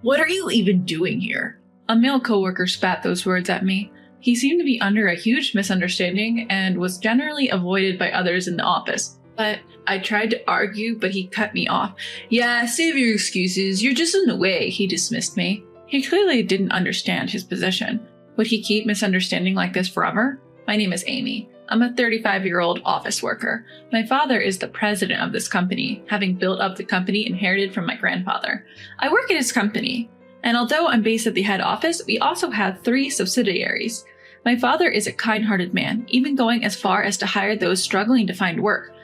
What are you even doing here? A male coworker spat those words at me. He seemed to be under a huge misunderstanding and was generally avoided by others in the office. But I tried to argue, but he cut me off. Yeah, save your excuses. You're just in the way, He dismissed me. He clearly didn't understand his position. Would he keep misunderstanding like this forever? My name is Amy. I'm a 35-year-old office worker. My father is the president of this company, having built up the company inherited from my grandfather. I work at his company, and although I'm based at the head office, we also have 3 subsidiaries. My father is a kind-hearted man, even going as far as to hire those struggling to find work.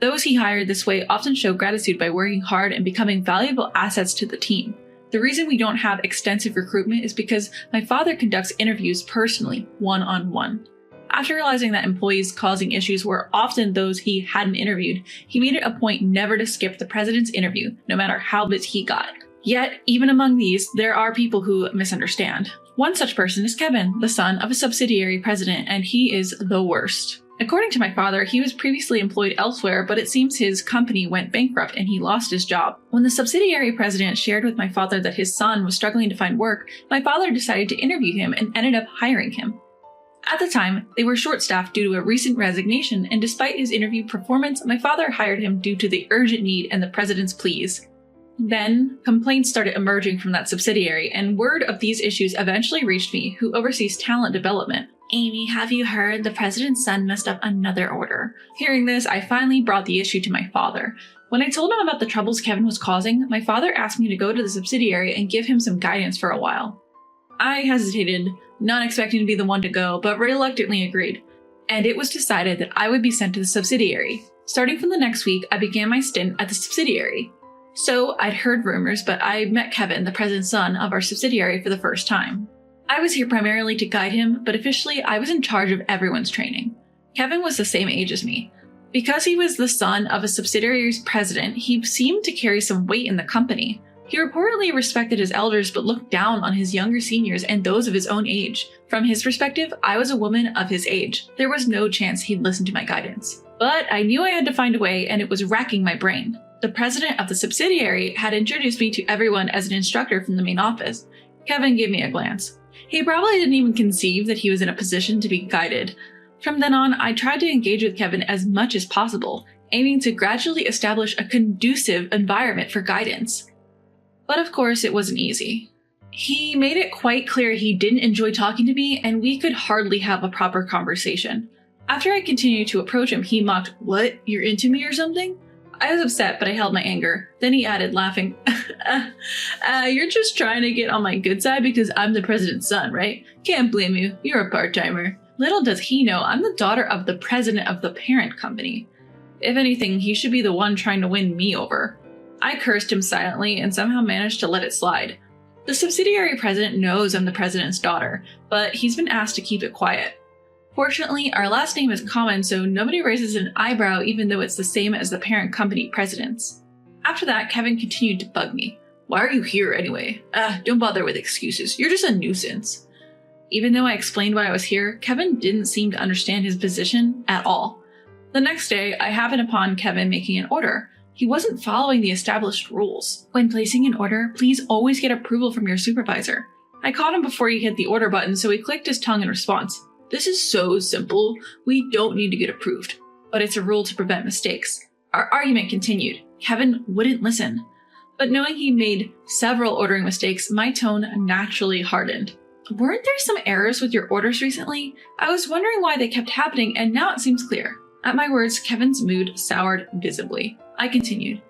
Those he hired this way often show gratitude by working hard and becoming valuable assets to the team. The reason we don't have extensive recruitment is because my father conducts interviews personally, one-on-one. After realizing that employees causing issues were often those he hadn't interviewed, he made it a point never to skip the president's interview, no matter how busy he got. Yet, even among these, there are people who misunderstand. One such person is Kevin, the son of a subsidiary president, and he is the worst. According to my father, he was previously employed elsewhere, but it seems his company went bankrupt and he lost his job. When the subsidiary president shared with my father that his son was struggling to find work, my father decided to interview him and ended up hiring him. At the time, they were short-staffed due to a recent resignation, and despite his interview performance, my father hired him due to the urgent need and the president's pleas. Then, complaints started emerging from that subsidiary, and word of these issues eventually reached me, who oversees talent development. Amy, have you heard? The president's son messed up another order. Hearing this, I finally brought the issue to my father. When I told him about the troubles Kevin was causing, my father asked me to go to the subsidiary and give him some guidance for a while. I hesitated, not expecting to be the one to go, but reluctantly agreed. And it was decided that I would be sent to the subsidiary. Starting from the next week, I began my stint at the subsidiary. So, I'd heard rumors, but I met Kevin, the president's son of our subsidiary, for the first time. I was here primarily to guide him, but officially I was in charge of everyone's training. Kevin was the same age as me. Because he was the son of a subsidiary's president, he seemed to carry some weight in the company. He reportedly respected his elders but looked down on his younger seniors and those of his own age. From his perspective, I was a woman of his age. There was no chance he'd listen to my guidance. But I knew I had to find a way, and it was racking my brain. The president of the subsidiary had introduced me to everyone as an instructor from the main office. Kevin gave me a glance. He probably didn't even conceive that he was in a position to be guided. From then on, I tried to engage with Kevin as much as possible, aiming to gradually establish a conducive environment for guidance. But of course, it wasn't easy. He made it quite clear he didn't enjoy talking to me, and we could hardly have a proper conversation. After I continued to approach him, he mocked, "What? You're into me or something?" I was upset, but I held my anger. Then he added, laughing, "You're just trying to get on my good side because I'm the president's son, right? Can't blame you. You're a part-timer." Little does he know, I'm the daughter of the president of the parent company. If anything, he should be the one trying to win me over. I cursed him silently and somehow managed to let it slide. The subsidiary president knows I'm the president's daughter, but he's been asked to keep it quiet. Fortunately, our last name is common, so nobody raises an eyebrow even though it's the same as the parent company president's. After that, Kevin continued to bug me. "Why are you here anyway? Don't bother with excuses. You're just a nuisance." Even though I explained why I was here, Kevin didn't seem to understand his position at all. The next day, I happened upon Kevin making an order. He wasn't following the established rules. When placing an order, please always get approval from your supervisor. I caught him before he hit the order button, so he clicked his tongue in response. "This is so simple. We don't need to get approved." But it's a rule to prevent mistakes. Our argument continued. Kevin wouldn't listen. But knowing he made several ordering mistakes, my tone naturally hardened. "Weren't there some errors with your orders recently? I was wondering why they kept happening, and now it seems clear." At my words, Kevin's mood soured visibly. I continued.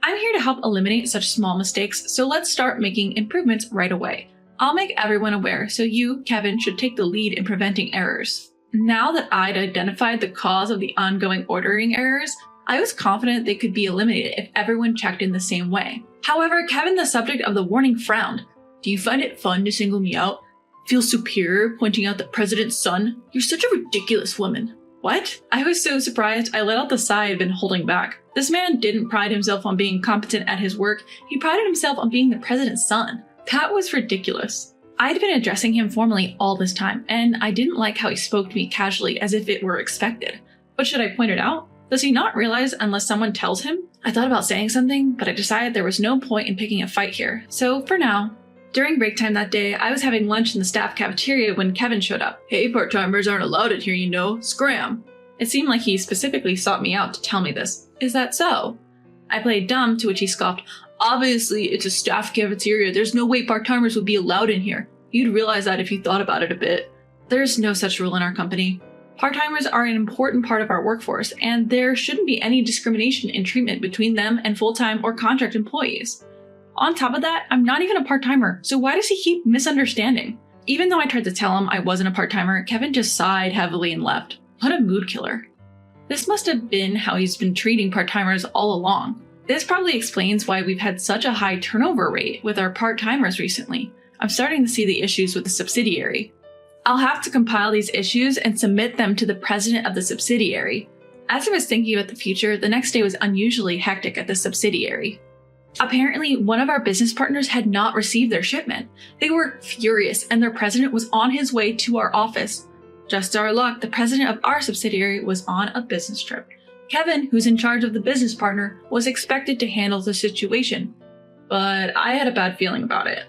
"I'm here to help eliminate such small mistakes, so let's start making improvements right away. I'll make everyone aware, so you, Kevin, should take the lead in preventing errors." Now that I'd identified the cause of the ongoing ordering errors, I was confident they could be eliminated if everyone checked in the same way. However, Kevin, the subject of the warning, frowned. "Do you find it fun to single me out? Feel superior pointing out the president's son? You're such a ridiculous woman." What? I was so surprised I let out the sigh I'd been holding back. This man didn't pride himself on being competent at his work, he prided himself on being the president's son. That was ridiculous. I'd been addressing him formally all this time, and I didn't like how he spoke to me casually as if it were expected. But should I point it out? Does he not realize unless someone tells him? I thought about saying something, but I decided there was no point in picking a fight here, so for now, During break time that day, I was having lunch in the staff cafeteria when Kevin showed up. "Hey, part-timers aren't allowed in here, you know. Scram." It seemed like he specifically sought me out to tell me this. Is that so? I played dumb, to which he scoffed. "Obviously, it's a staff cafeteria. There's no way part-timers would be allowed in here. You'd realize that if you thought about it a bit." There's no such rule in our company. Part-timers are an important part of our workforce, and there shouldn't be any discrimination in treatment between them and full-time or contract employees. On top of that, I'm not even a part-timer, so why does he keep misunderstanding? Even though I tried to tell him I wasn't a part-timer, Kevin just sighed heavily and left. What a mood killer. This must have been how he's been treating part-timers all along. This probably explains why we've had such a high turnover rate with our part-timers recently. I'm starting to see the issues with the subsidiary. I'll have to compile these issues and submit them to the president of the subsidiary. As I was thinking about the future, the next day was unusually hectic at the subsidiary. Apparently, one of our business partners had not received their shipment. They were furious, and their president was on his way to our office. Just our luck, the president of our subsidiary was on a business trip. Kevin, who's in charge of the business partner, was expected to handle the situation. But I had a bad feeling about it.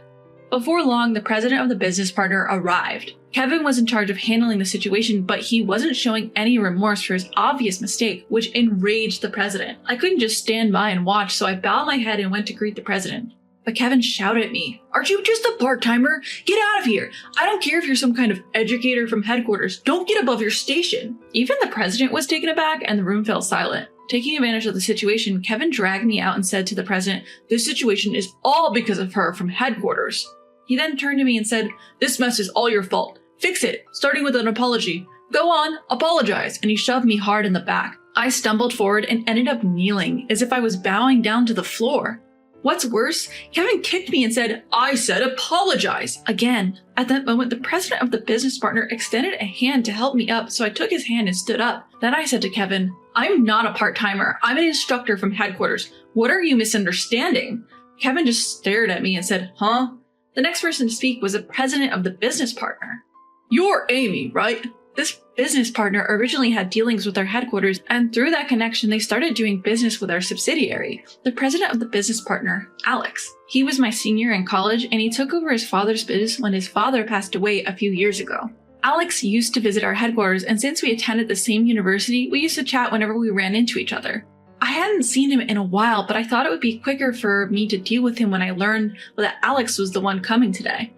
Before long, the president of the business partner arrived. Kevin was in charge of handling the situation, but he wasn't showing any remorse for his obvious mistake, which enraged the president. I couldn't just stand by and watch, so I bowed my head and went to greet the president. But Kevin shouted at me, "Aren't you just a part-timer? Get out of here! I don't care if you're some kind of educator from headquarters. Don't get above your station." Even the president was taken aback, and the room fell silent. Taking advantage of the situation, Kevin dragged me out and said to the president, "This situation is all because of her from headquarters." He then turned to me and said, "This mess is all your fault. Fix it, starting with an apology. Go on, apologize," and he shoved me hard in the back. I stumbled forward and ended up kneeling, as if I was bowing down to the floor. What's worse, Kevin kicked me and said, "I said apologize," again. At that moment, the president of the business partner extended a hand to help me up, so I took his hand and stood up. Then I said to Kevin, "I'm not a part-timer. I'm an instructor from headquarters. What are you misunderstanding?" Kevin just stared at me and said, "Huh?" The next person to speak was the president of the business partner. "You're Amy, right?" This business partner originally had dealings with our headquarters, and through that connection, they started doing business with our subsidiary. The president of the business partner, Alex. He was my senior in college, and he took over his father's business when his father passed away a few years ago. Alex used to visit our headquarters, and since we attended the same university, we used to chat whenever we ran into each other. I hadn't seen him in a while, but I thought it would be quicker for me to deal with him when I learned that Alex was the one coming today.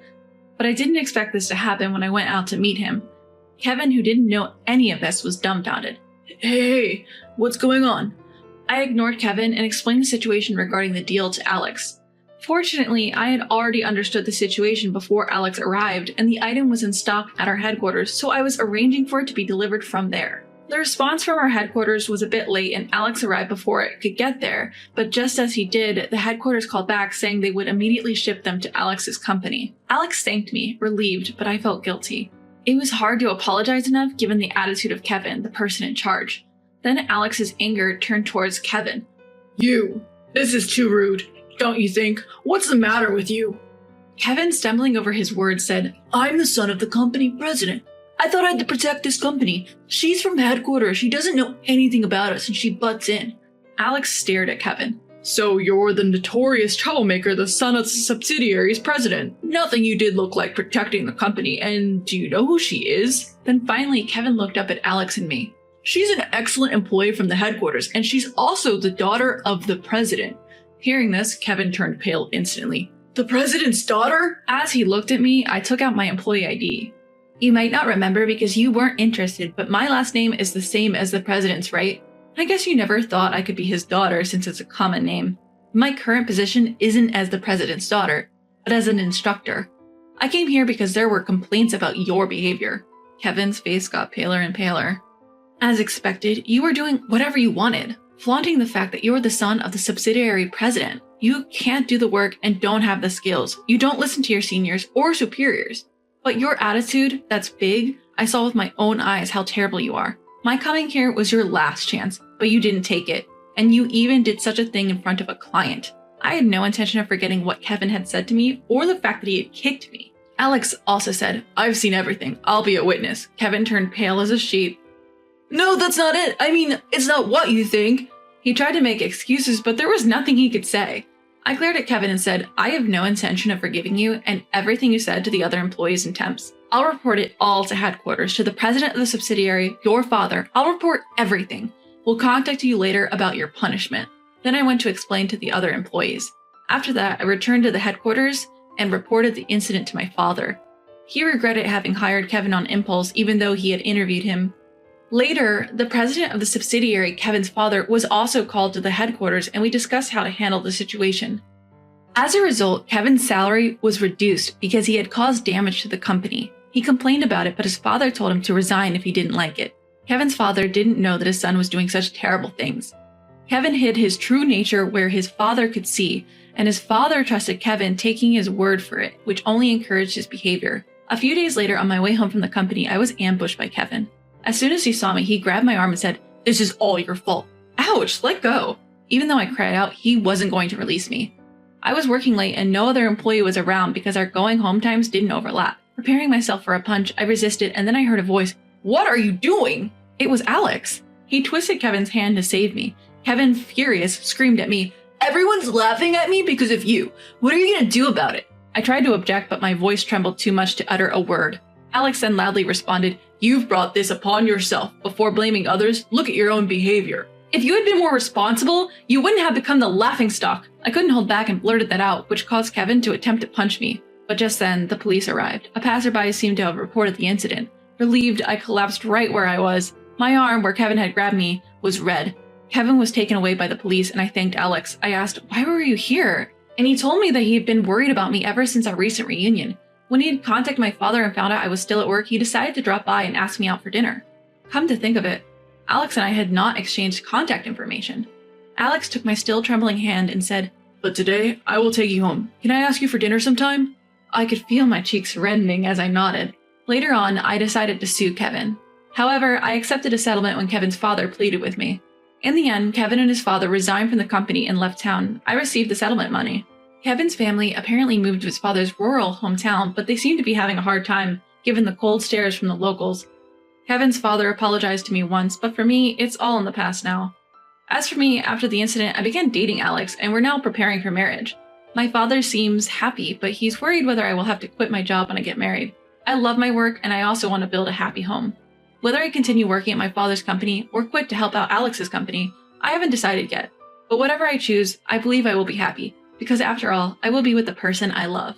But I didn't expect this to happen when I went out to meet him. Kevin, who didn't know any of this, was dumbfounded. "Hey, what's going on?" I ignored Kevin and explained the situation regarding the deal to Alex. Fortunately, I had already understood the situation before Alex arrived, and the item was in stock at our headquarters, so I was arranging for it to be delivered from there. The response from our headquarters was a bit late, and Alex arrived before it could get there, but just as he did, the headquarters called back saying they would immediately ship them to Alex's company. Alex thanked me, relieved, but I felt guilty. It was hard to apologize enough given the attitude of Kevin, the person in charge. Then Alex's anger turned towards Kevin. "You! This is too rude, don't you think? What's the matter with you?" Kevin, stumbling over his words, said, "I'm the son of the company president. I thought I had to protect this company. She's from headquarters. She doesn't know anything about us, and she butts in." Alex stared at Kevin. "So you're the notorious troublemaker, the son of the subsidiary's president. Nothing you did looked like protecting the company, and do you know who she is?" Then finally, Kevin looked up at Alex and me. "She's an excellent employee from the headquarters, and she's also the daughter of the president." Hearing this, Kevin turned pale instantly. "The president's daughter?" As he looked at me, I took out my employee ID. "You might not remember because you weren't interested, but my last name is the same as the president's, right? I guess you never thought I could be his daughter since it's a common name. My current position isn't as the president's daughter, but as an instructor. I came here because there were complaints about your behavior." Kevin's face got paler and paler. "As expected, you were doing whatever you wanted, flaunting the fact that you're the son of the subsidiary president. You can't do the work and don't have the skills. You don't listen to your seniors or superiors. But your attitude, that's big. I saw with my own eyes how terrible you are. My coming here was your last chance, but you didn't take it. And you even did such a thing in front of a client." I had no intention of forgetting what Kevin had said to me or the fact that he had kicked me. Alex also said, "I've seen everything. I'll be a witness." Kevin turned pale as a sheet. "No, that's not it. I mean, it's not what you think." He tried to make excuses, but there was nothing he could say. I glared at Kevin and said, I have no intention of forgiving you and everything you said to the other employees and temps. I'll report it all to headquarters, to the president of the subsidiary, your father. I'll report everything. We'll contact you later about your punishment. Then I went to explain to the other employees. After that, I returned to the headquarters and reported the incident to my father. He regretted having hired Kevin on impulse, even though he had interviewed him. Later, the president of the subsidiary, Kevin's father, was also called to the headquarters and we discussed how to handle the situation. As a result, Kevin's salary was reduced because he had caused damage to the company. He complained about it, but his father told him to resign if he didn't like it. Kevin's father didn't know that his son was doing such terrible things. Kevin hid his true nature where his father could see, and his father trusted Kevin, taking his word for it, which only encouraged his behavior. A few days later, on my way home from the company, I was ambushed by Kevin. As soon as he saw me, he grabbed my arm and said, "This is all your fault." Ouch, let go. Even though I cried out, he wasn't going to release me. I was working late and no other employee was around because our going home times didn't overlap. Preparing myself for a punch, I resisted and then I heard a voice. "What are you doing?" It was Alex. He twisted Kevin's hand to save me. Kevin, furious, screamed at me, "Everyone's laughing at me because of you. What are you going to do about it?" I tried to object, but my voice trembled too much to utter a word. Alex then loudly responded, "You've brought this upon yourself. Before blaming others, look at your own behavior. If you had been more responsible, you wouldn't have become the laughingstock." I couldn't hold back and blurted that out, which caused Kevin to attempt to punch me. But just then, the police arrived. A passerby seemed to have reported the incident. Relieved, I collapsed right where I was. My arm, where Kevin had grabbed me, was red. Kevin was taken away by the police and I thanked Alex. I asked, "Why were you here?" And he told me that he had been worried about me ever since our recent reunion. When he had contacted my father and found out I was still at work, he decided to drop by and ask me out for dinner. Come to think of it, Alex and I had not exchanged contact information. Alex took my still trembling hand and said, "But today, I will take you home. Can I ask you for dinner sometime?" I could feel my cheeks reddening as I nodded. Later on, I decided to sue Kevin. However, I accepted a settlement when Kevin's father pleaded with me. In the end, Kevin and his father resigned from the company and left town. I received the settlement money. Kevin's family apparently moved to his father's rural hometown, but they seemed to be having a hard time, given the cold stares from the locals. Kevin's father apologized to me once, but for me, it's all in the past now. As for me, after the incident, I began dating Alex, and we're now preparing for marriage. My father seems happy, but he's worried whether I will have to quit my job when I get married. I love my work, and I also want to build a happy home. Whether I continue working at my father's company or quit to help out Alex's company, I haven't decided yet. But whatever I choose, I believe I will be happy, because after all, I will be with the person I love.